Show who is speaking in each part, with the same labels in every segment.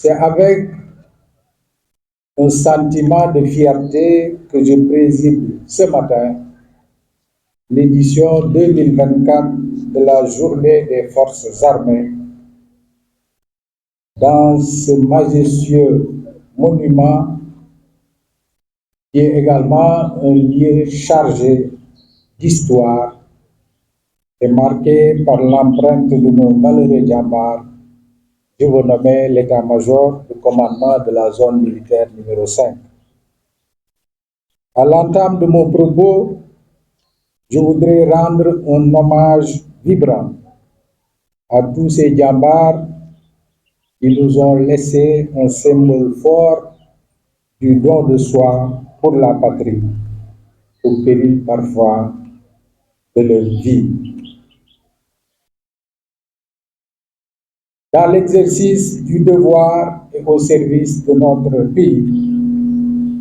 Speaker 1: C'est avec un sentiment de fierté que je préside ce matin l'édition 2024 de la Journée des Forces armées dans ce majestueux monument qui est également un lieu chargé d'histoire et marqué par l'empreinte de nos valeureux djambars. Je vous nomme l'état-major du commandement de la zone militaire numéro 5. À l'entame de mon propos, je voudrais rendre un hommage vibrant à tous ces djambars qui nous ont laissé un symbole fort du don de soi pour la patrie, au péril parfois de leur vie. Dans l'exercice du devoir et au service de notre pays,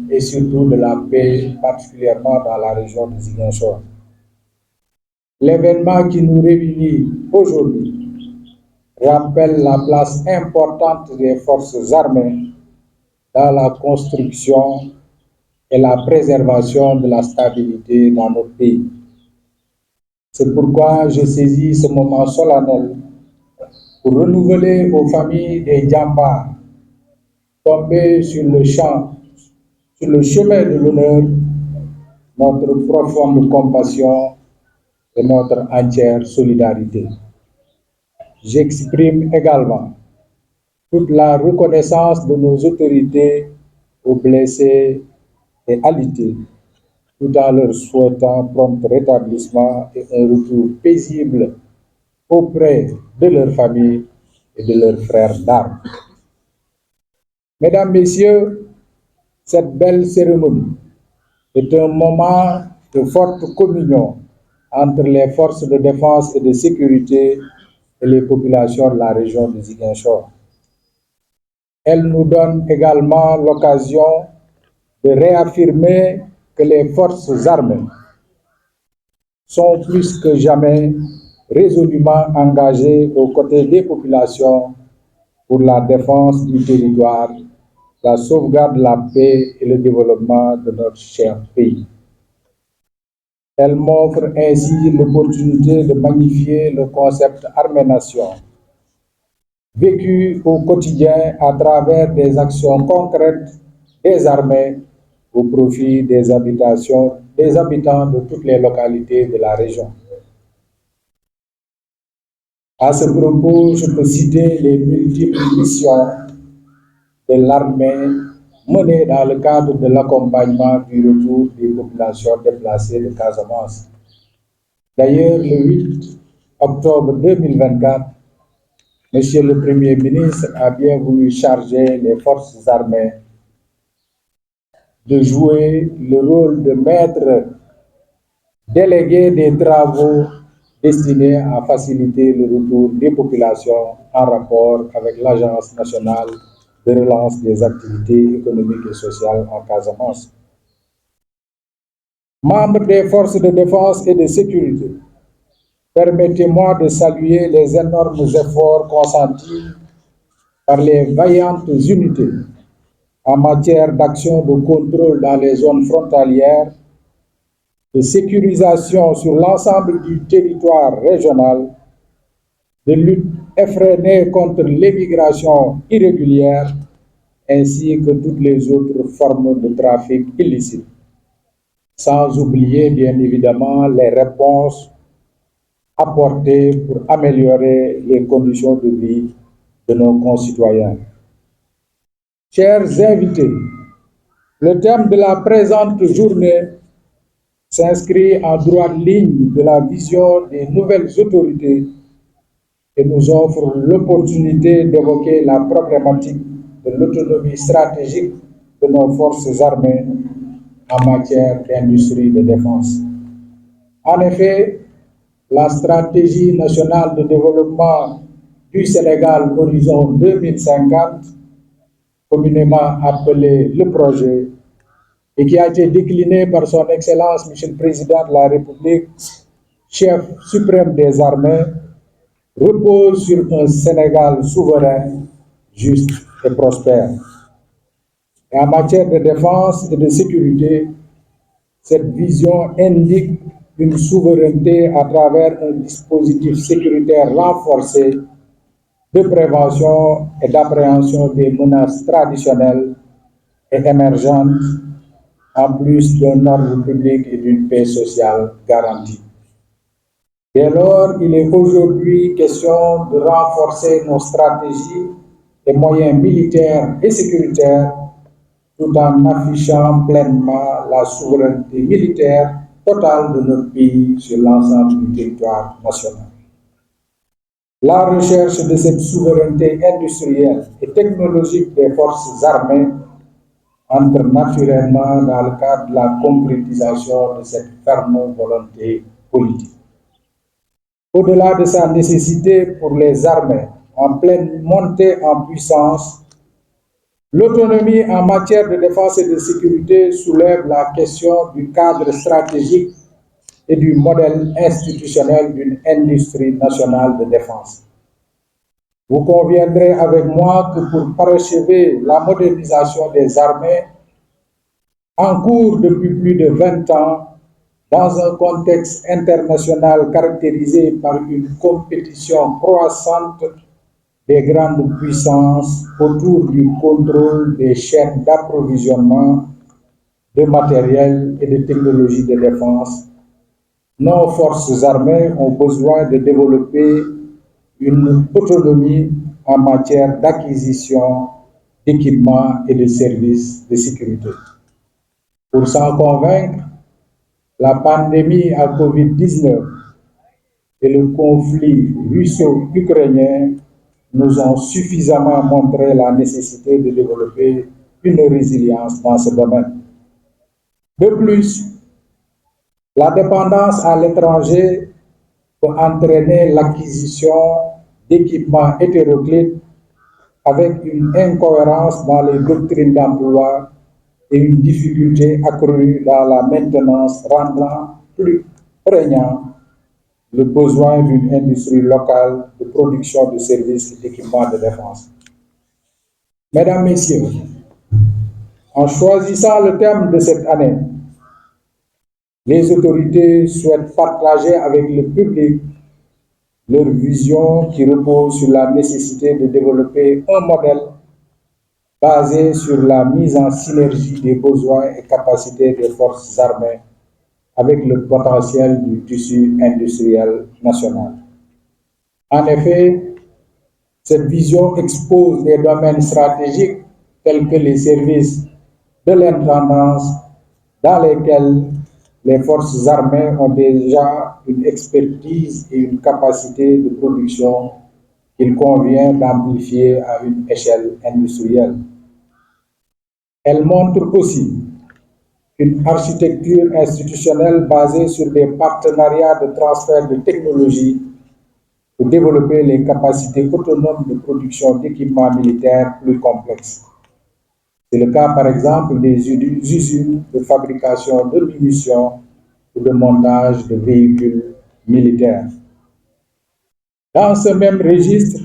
Speaker 1: et surtout de la paix, particulièrement dans la région de Ziguinchor. L'événement qui nous réunit aujourd'hui rappelle la place importante des forces armées dans la construction et la préservation de la stabilité dans notre pays. C'est pourquoi je saisis ce moment solennel pour renouveler aux familles des djambars tombés sur le chemin de l'honneur, notre profonde compassion et notre entière solidarité. J'exprime également toute la reconnaissance de nos autorités aux blessés et alités, tout en leur souhaitant prompt rétablissement et un retour paisible auprès de leurs familles et de leurs frères d'armes. Mesdames, Messieurs, cette belle cérémonie est un moment de forte communion entre les forces de défense et de sécurité et les populations de la région de Ziguinchor. Elle nous donne également l'occasion de réaffirmer que les forces armées sont plus que jamais résolument engagées aux côtés des populations pour la défense du territoire, la sauvegarde de la paix et le développement de notre cher pays. Elle m'offre ainsi l'opportunité de magnifier le concept armée-nation, vécu au quotidien à travers des actions concrètes des armées au profit des habitants de toutes les localités de la région. À ce propos, je peux citer les multiples missions de l'armée menées dans le cadre de l'accompagnement du retour des populations déplacées de Casamance. D'ailleurs, le 8 octobre 2024, Monsieur le Premier ministre a bien voulu charger les forces armées de jouer le rôle de maître délégué des travaux destinés à faciliter le retour des populations en rapport avec l'Agence nationale de relance des activités économiques et sociales en Casamance. Membres des forces de défense et de sécurité, permettez-moi de saluer les énormes efforts consentis par les vaillantes unités en matière d'action de contrôle dans les zones frontalières, de sécurisation sur l'ensemble du territoire régional, de lutte effrénée contre l'immigration irrégulière, ainsi que toutes les autres formes de trafic illicite, sans oublier bien évidemment les réponses apportées pour améliorer les conditions de vie de nos concitoyens. Chers invités, le thème de la présente journée s'inscrit en droite ligne de la vision des nouvelles autorités et nous offre l'opportunité d'évoquer la problématique de l'autonomie stratégique de nos forces armées en matière d'industrie de défense. En effet, la stratégie nationale de développement du Sénégal Horizon 2050, communément appelé le projet, et qui a été décliné par son Excellence, Monsieur le Président de la République, chef suprême des armées, repose sur un Sénégal souverain, juste et prospère. Et en matière de défense et de sécurité, cette vision indique une souveraineté à travers un dispositif sécuritaire renforcé de prévention et d'appréhension des menaces traditionnelles et émergentes, en plus d'un ordre public et d'une paix sociale garantie. Dès lors, il est aujourd'hui question de renforcer nos stratégies et moyens militaires et sécuritaires tout en affichant pleinement la souveraineté militaire totale de notre pays sur l'ensemble du territoire national. La recherche de cette souveraineté industrielle et technologique des forces armées entre naturellement dans le cadre de la concrétisation de cette ferme volonté politique. Au-delà de sa nécessité pour les armées en pleine montée en puissance, l'autonomie en matière de défense et de sécurité soulève la question du cadre stratégique et du modèle institutionnel d'une industrie nationale de défense. Vous conviendrez avec moi que pour parachever la modernisation des armées, en cours depuis plus de 20 ans, dans un contexte international caractérisé par une compétition croissante des grandes puissances autour du contrôle des chaînes d'approvisionnement de matériel et de technologies de défense, nos forces armées ont besoin de développer une autonomie en matière d'acquisition d'équipements et de services de sécurité. Pour s'en convaincre, la pandémie à Covid-19 et le conflit russo-ukrainien nous ont suffisamment montré la nécessité de développer une résilience dans ce domaine. De plus, la dépendance à l'étranger peut entraîner l'acquisition d'équipements hétéroclites avec une incohérence dans les doctrines d'emploi et une difficulté accrue dans la maintenance, rendant plus prégnant le besoin d'une industrie locale de production de services et d'équipements de défense. Mesdames, Messieurs, en choisissant le thème de cette année, les autorités souhaitent partager avec le public leur vision qui repose sur la nécessité de développer un modèle basé sur la mise en synergie des besoins et capacités des forces armées avec le potentiel du tissu industriel national. En effet, cette vision expose des domaines stratégiques tels que les services de l'intendance dans lesquels les forces armées ont déjà une expertise et une capacité de production qu'il convient d'amplifier à une échelle industrielle. Elle montre aussi une architecture institutionnelle basée sur des partenariats de transfert de technologies pour développer les capacités autonomes de production d'équipements militaires plus complexes. C'est le cas, par exemple, des usines de fabrication de munitions ou de montage de véhicules militaires. Dans ce même registre,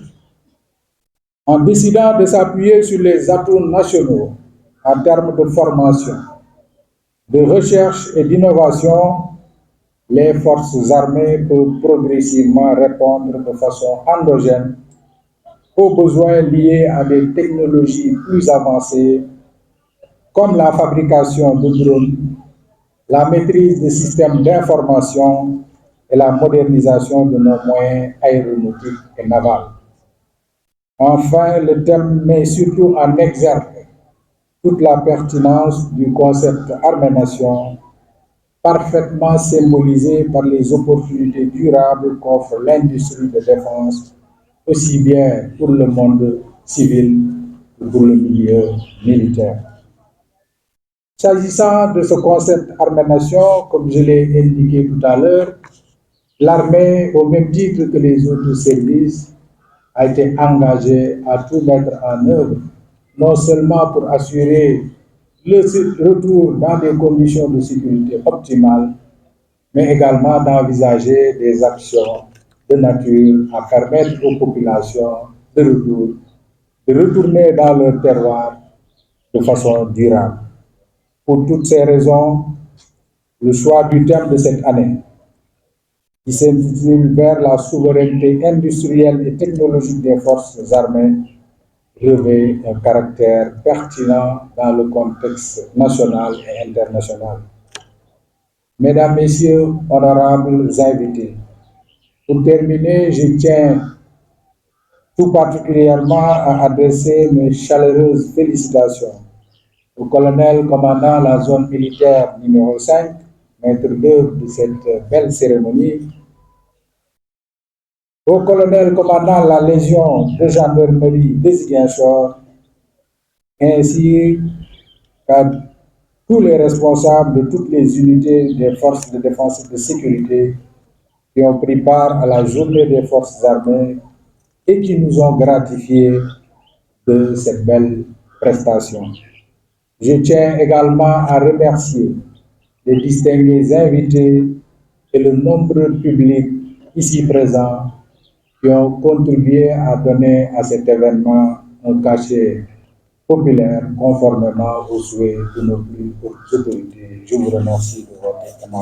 Speaker 1: en décidant de s'appuyer sur les atouts nationaux en termes de formation, de recherche et d'innovation, les forces armées peuvent progressivement répondre de façon endogène aux besoins liés à des technologies plus avancées comme la fabrication de drones, la maîtrise des systèmes d'information et la modernisation de nos moyens aéronautiques et navals. Enfin, le thème met surtout en exergue toute la pertinence du concept armée-nation, parfaitement symbolisé par les opportunités durables qu'offre l'industrie de défense, aussi bien pour le monde civil que pour le milieu militaire. S'agissant de ce concept armée-nation, comme je l'ai indiqué tout à l'heure, l'armée, au même titre que les autres services, a été engagée à tout mettre en œuvre, non seulement pour assurer le retour dans des conditions de sécurité optimales, mais également d'envisager des actions de nature à permettre aux populations de retour de retourner dans leur terroir de façon durable. Pour toutes ces raisons, le choix du thème de cette année, qui s'intitule vers la souveraineté industrielle et technologique des forces armées, revêt un caractère pertinent dans le contexte national et international. Mesdames, Messieurs, honorables invités, pour terminer, je tiens tout particulièrement à adresser mes chaleureuses félicitations au colonel commandant la zone militaire numéro 5, maître d'œuvre de cette belle cérémonie, au colonel commandant la Légion de gendarmerie de Ziguinchor, ainsi qu'à tous les responsables de toutes les unités des forces de défense et de sécurité qui ont pris part à la journée des forces armées et qui nous ont gratifiés de cette belle prestation. Je tiens également à remercier les distingués invités et le nombreux public ici présent qui ont contribué à donner à cet événement un cachet populaire conformément aux souhaits de nos plus hautes autorités. Je vous remercie de votre attention.